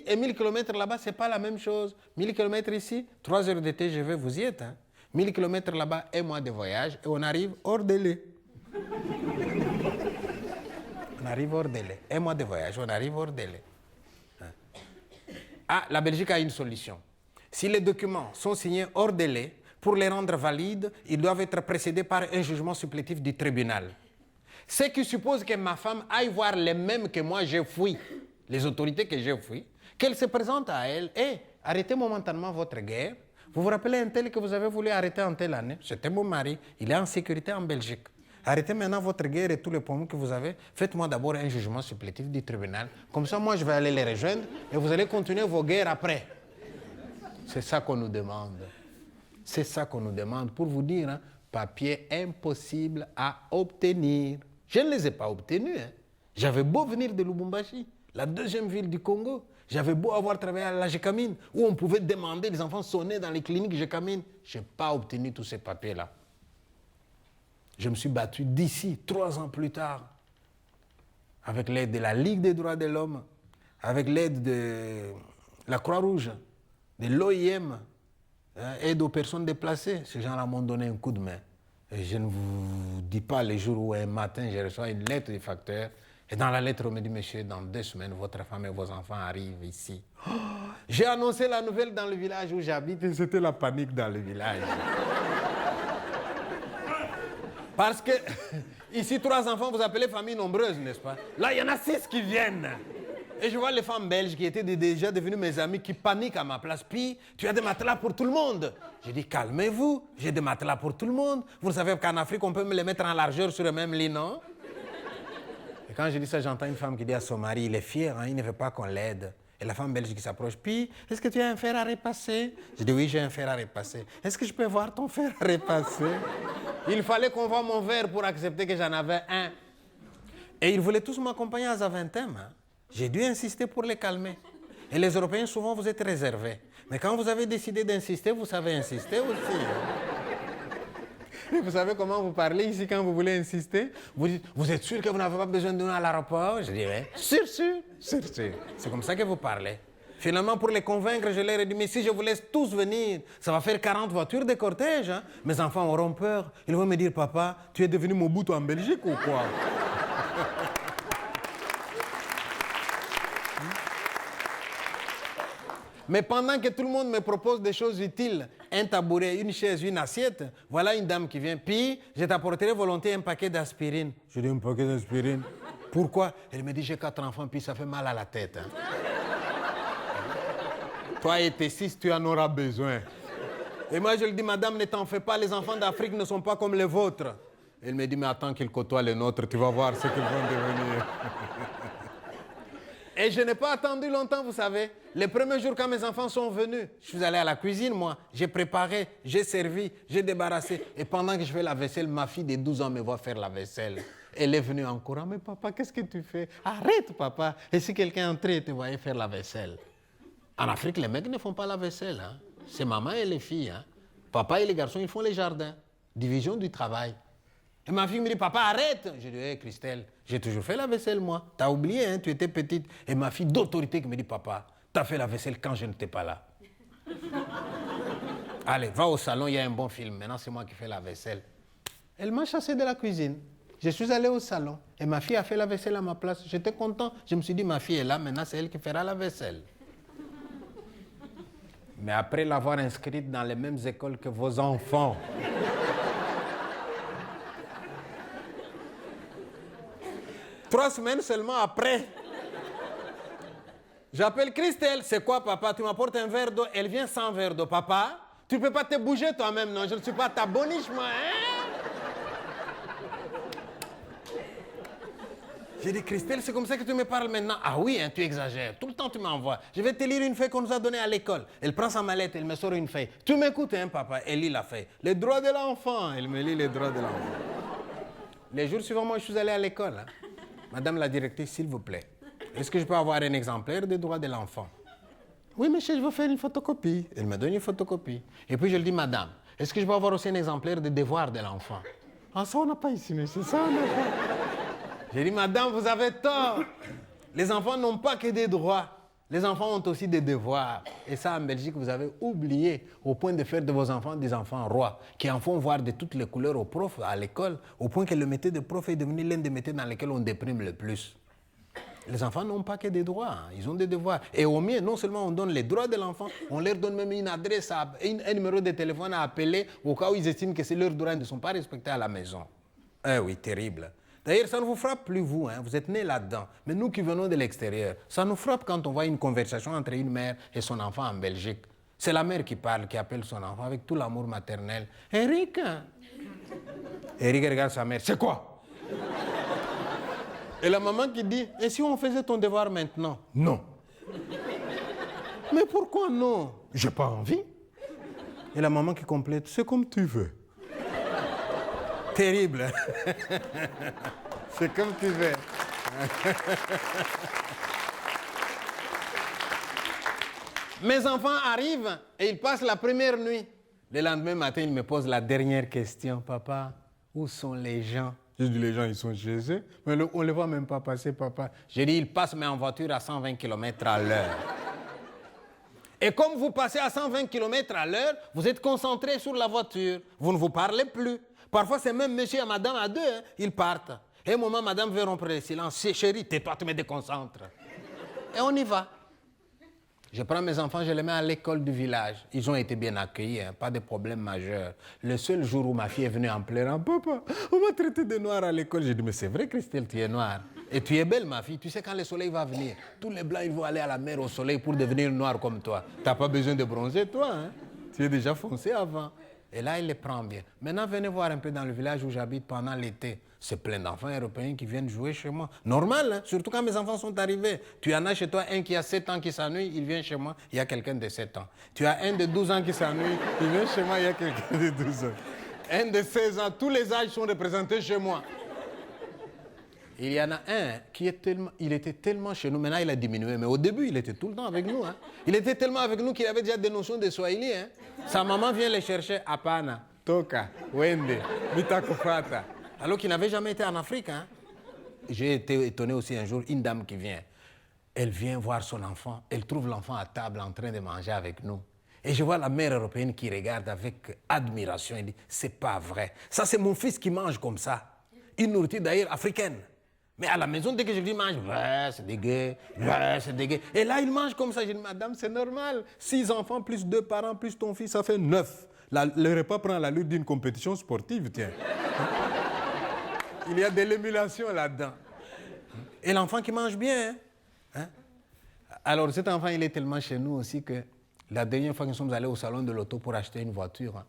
Et 1000 km là-bas, c'est pas la même chose. 1000 km ici, 3 heures de TGV, vous y êtes. Hein? 1000 km là-bas, 1 mois de voyage, et on arrive hors délai. On arrive hors délai. 1 mois de voyage, on arrive hors délai. Hein? Ah, la Belgique a une solution. Si les documents sont signés hors délai, pour les rendre valides, ils doivent être précédés par un jugement supplétif du tribunal. Ce qui suppose que ma femme aille voir les mêmes que moi j'ai fui, les autorités que j'ai fui, qu'elle se présente à elle et arrêtez momentanément votre guerre. Vous vous rappelez un tel que vous avez voulu arrêter en telle année? C'était mon mari, il est en sécurité en Belgique. Arrêtez maintenant votre guerre et tous les poumons que vous avez. Faites-moi d'abord un jugement supplétif du tribunal. Comme ça, moi, je vais aller les rejoindre et vous allez continuer vos guerres après. C'est ça qu'on nous demande. C'est ça qu'on nous demande pour vous dire, hein, papier impossible à obtenir. Je ne les ai pas obtenus. Hein. J'avais beau venir de Lubumbashi, la deuxième ville du Congo. J'avais beau avoir travaillé à la Gécamine, où on pouvait demander, les enfants sonnaient dans les cliniques Gécamine. Je n'ai pas obtenu tous ces papiers-là. Je me suis battu d'ici, 3 ans plus tard, avec l'aide de la Ligue des droits de l'homme, avec l'aide de la Croix-Rouge, de l'OIM, aide aux personnes déplacées. Ces gens-là m'ont donné un coup de main. Et je ne vous dis pas les jours où un matin, je reçois une lettre du facteur. Et dans la lettre, on me dit, monsieur, dans 2 semaines, votre femme et vos enfants arrivent ici. Oh, j'ai annoncé la nouvelle dans le village où j'habite et c'était la panique dans le village. Parce que ici, 3 enfants, vous appelez famille nombreuse, n'est-ce pas? Là, il y en a 6 qui viennent. Et je vois les femmes belges qui étaient déjà devenues mes amies, qui paniquent à ma place. Puis, tu as des matelas pour tout le monde. J'ai dit, calmez-vous, j'ai des matelas pour tout le monde. Vous savez qu'en Afrique, on peut me les mettre en largeur sur le même lit, non? Et quand je dis ça, j'entends une femme qui dit à son mari, il est fier, hein, il ne veut pas qu'on l'aide. Et la femme belge qui s'approche, puis, est-ce que tu as un fer à repasser? Je dis, oui, j'ai un fer à repasser. Est-ce que je peux voir ton fer à repasser? Il fallait qu'on voie mon verre pour accepter que j'en avais un. Et ils voulaient tous m'accompagner à Zaventem. Hein. J'ai dû insister pour les calmer. Et les Européens, souvent, vous êtes réservés. Mais quand vous avez décidé d'insister, vous savez insister aussi. Et vous savez comment vous parlez ici quand vous voulez insister? Vous dites, vous êtes sûr que vous n'avez pas besoin de nous à l'aéroport? Je dis, oui. Sûr. C'est comme ça que vous parlez. Finalement, pour les convaincre, je leur ai dit, mais si je vous laisse tous venir, ça va faire 40 voitures de cortège. Hein? Mes enfants auront peur. Ils vont me dire, papa, tu es devenu Mobutu en Belgique ou quoi? Mais pendant que tout le monde me propose des choses utiles, un tabouret, une chaise, une assiette, voilà une dame qui vient, puis je t'apporterai volontiers un paquet d'aspirine. Je dis, un paquet d'aspirine? Pourquoi? Elle me dit, j'ai 4 enfants, puis ça fait mal à la tête. Hein. Toi et tes 6, tu en auras besoin. Et moi, je lui dis, madame, ne t'en fais pas, les enfants d'Afrique ne sont pas comme les vôtres. Elle me dit, mais attends qu'ils côtoient les nôtres, tu vas voir ce qu'ils vont devenir. Et je n'ai pas attendu longtemps, vous savez. Les premiers jours, quand mes enfants sont venus, je suis allé à la cuisine, moi. J'ai préparé, j'ai servi, j'ai débarrassé. Et pendant que je fais la vaisselle, ma fille de 12 ans me voit faire la vaisselle. Elle est venue en courant. Mais papa, qu'est-ce que tu fais? Arrête, papa. Et si quelqu'un entrait et te voyait faire la vaisselle? En Afrique, les mecs ne font pas la vaisselle. Hein. C'est maman et les filles. Hein. Papa et les garçons, ils font les jardins. Division du travail. Et ma fille me dit, papa, arrête. Je dis, hé, Christelle, j'ai toujours fait la vaisselle, moi. T'as oublié, hein, tu étais petite. Et ma fille d'autorité qui me dit, papa, t'as fait la vaisselle quand je n'étais pas là. Allez, va au salon, il y a un bon film. Maintenant, c'est moi qui fais la vaisselle. Elle m'a chassé de la cuisine. Je suis allé au salon. Et ma fille a fait la vaisselle à ma place. J'étais content. Je me suis dit, ma fille est là, maintenant, c'est elle qui fera la vaisselle. Mais après l'avoir inscrite dans les mêmes écoles que vos enfants, trois semaines seulement après, j'appelle Christelle. C'est quoi, papa? Tu m'apportes un verre d'eau. Elle vient sans verre d'eau. Papa, tu ne peux pas te bouger toi-même, non? Je ne suis pas ta boniche, moi, hein? J'ai dit, Christelle, c'est comme ça que tu me parles maintenant? Ah oui, hein, tu exagères. Tout le temps, tu m'envoies. Je vais te lire une feuille qu'on nous a donnée à l'école. Elle prend sa mallette, elle me sort une feuille. Tu m'écoutes, hein, papa? Elle lit la feuille. Les droits de l'enfant. Elle me lit les droits de l'enfant. Les jours suivants, moi, je suis allé à l'école. Hein. Madame la directrice, s'il vous plaît, est-ce que je peux avoir un exemplaire des droits de l'enfant? Oui, monsieur, je veux faire une photocopie. Elle me donne une photocopie. Et puis, je lui dis, madame, est-ce que je peux avoir aussi un exemplaire des devoirs de l'enfant? Ah, ça, on n'a pas ici, monsieur. Ça, on n'a pas. J'ai dit, madame, vous avez tort. Les enfants n'ont pas que des droits. Les enfants ont aussi des devoirs. Et ça, en Belgique, vous avez oublié, au point de faire de vos enfants des enfants rois, qui en font voir de toutes les couleurs aux profs à l'école, au point que le métier de prof est devenu l'un des métiers dans lesquels on déprime le plus. Les enfants n'ont pas que des droits, hein. Ils ont des devoirs. Et au mieux, non seulement on donne les droits de l'enfant, on leur donne même une adresse, un numéro de téléphone à appeler au cas où ils estiment que leurs droits ne sont pas respectés à la maison. Eh oui, terrible. D'ailleurs, ça ne vous frappe plus, vous, hein, vous êtes nés là-dedans. Mais nous qui venons de l'extérieur, ça nous frappe quand on voit une conversation entre une mère et son enfant en Belgique. C'est la mère qui parle, qui appelle son enfant avec tout l'amour maternel. Eric, Eric regarde sa mère. C'est quoi? Et la maman qui dit, et si on faisait ton devoir maintenant? Non. Mais pourquoi non? J'ai pas envie. Et la maman qui complète, c'est comme tu veux. Terrible. C'est comme tu veux. Mes enfants arrivent et ils passent la première nuit. Le lendemain matin, ils me posent la dernière question. Papa, où sont les gens? Je dis, les gens, ils sont chez eux. Mais on ne les voit même pas passer, papa. J'ai dit, ils passent, mais en voiture à 120 km à l'heure. Et comme vous passez à 120 km à l'heure, vous êtes concentré sur la voiture. Vous ne vous parlez plus. Parfois, c'est même monsieur et madame à deux, hein, ils partent. Et au moment, madame veut rompre le silence. Chérie, tais-toi, tu me déconcentres. Et on y va. Je prends mes enfants, je les mets à l'école du village. Ils ont été bien accueillis, hein, pas de problème majeur. Le seul jour où ma fille est venue en pleurant, papa, on m'a traité de noir à l'école. J'ai dit, mais c'est vrai, Christelle, tu es noire. Et tu es belle, ma fille. Tu sais, quand le soleil va venir, tous les blancs, ils vont aller à la mer au soleil pour devenir noirs comme toi. Tu n'as pas besoin de bronzer, toi. Hein? Tu es déjà foncé avant. Et là, il les prend bien. Maintenant, venez voir un peu dans le village où j'habite pendant l'été. C'est plein d'enfants européens qui viennent jouer chez moi. Normal, hein? Surtout quand mes enfants sont arrivés. Tu en as chez toi un qui a 7 ans qui s'ennuie, il vient chez moi, il y a quelqu'un de 7 ans. Tu as un de 12 ans qui s'ennuie, il vient chez moi, il y a quelqu'un de 12 ans. Un de 16 ans, tous les âges sont représentés chez moi. Il y en a un qui il était tellement chez nous, maintenant il a diminué, mais au début il était tout le temps avec nous. Hein. Il était tellement avec nous qu'il avait déjà des notions de Swahili. Hein. Sa maman vient les chercher à Pana, Toka, Wende, Mitakufata, alors qu'il n'avait jamais été en Afrique. Hein. J'ai été étonné aussi un jour, une dame qui vient. Elle vient voir son enfant, elle trouve l'enfant à table en train de manger avec nous. Et je vois la mère européenne qui regarde avec admiration. Elle dit, c'est pas vrai. Ça c'est mon fils qui mange comme ça. Une nourriture d'ailleurs africaine. Mais à la maison, dès que je lui mange, ouais, c'est dégueu, ouais, c'est dégueu. Et là, il mange comme ça. Je dis, madame, c'est normal. 6 enfants, plus 2 parents, plus ton fils, ça fait 9. Le repas prend l'allure d'une compétition sportive, tiens. Il y a de l'émulation là-dedans. Et l'enfant qui mange bien. Hein? Alors, cet enfant, il est tellement chez nous aussi que la dernière fois que nous sommes allés au salon de l'auto pour acheter une voiture, hein,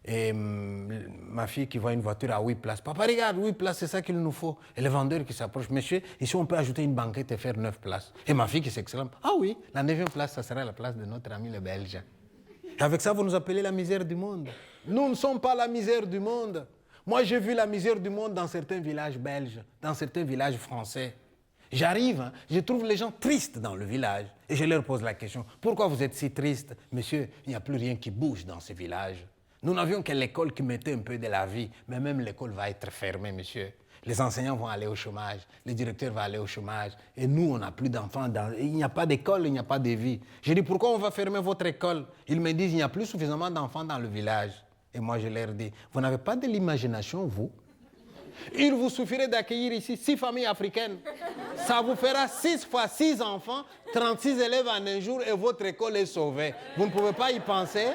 et ma fille qui voit une voiture à 8 places. Papa, regarde, 8 places, c'est ça qu'il nous faut. Et le vendeur qui s'approche. Monsieur, ici, on peut ajouter une banquette et faire 9 places. Et ma fille qui s'exclame. Ah oui, la 9e place, ça sera la place de notre ami le Belge. Et avec ça, vous nous appelez la misère du monde. Nous ne sommes pas la misère du monde. Moi, j'ai vu la misère du monde dans certains villages belges, dans certains villages français. J'arrive, hein, je trouve les gens tristes dans le village. Et je leur pose la question. Pourquoi vous êtes si triste? Monsieur, il n'y a plus rien qui bouge dans ces villages. Nous n'avions que l'école qui mettait un peu de la vie, mais même l'école va être fermée, monsieur. Les enseignants vont aller au chômage, les directeurs vont aller au chômage, et nous, on n'a plus d'enfants. Il n'y a pas d'école, il n'y a pas de vie. Je dis, pourquoi on va fermer votre école? Ils me disent, il n'y a plus suffisamment d'enfants dans le village. Et moi, je leur dis, vous n'avez pas de l'imagination, vous? Il vous suffirait d'accueillir ici 6 familles africaines. Ça vous fera 6 fois 6 enfants, 36 élèves en un jour, et votre école est sauvée. Vous ne pouvez pas y penser?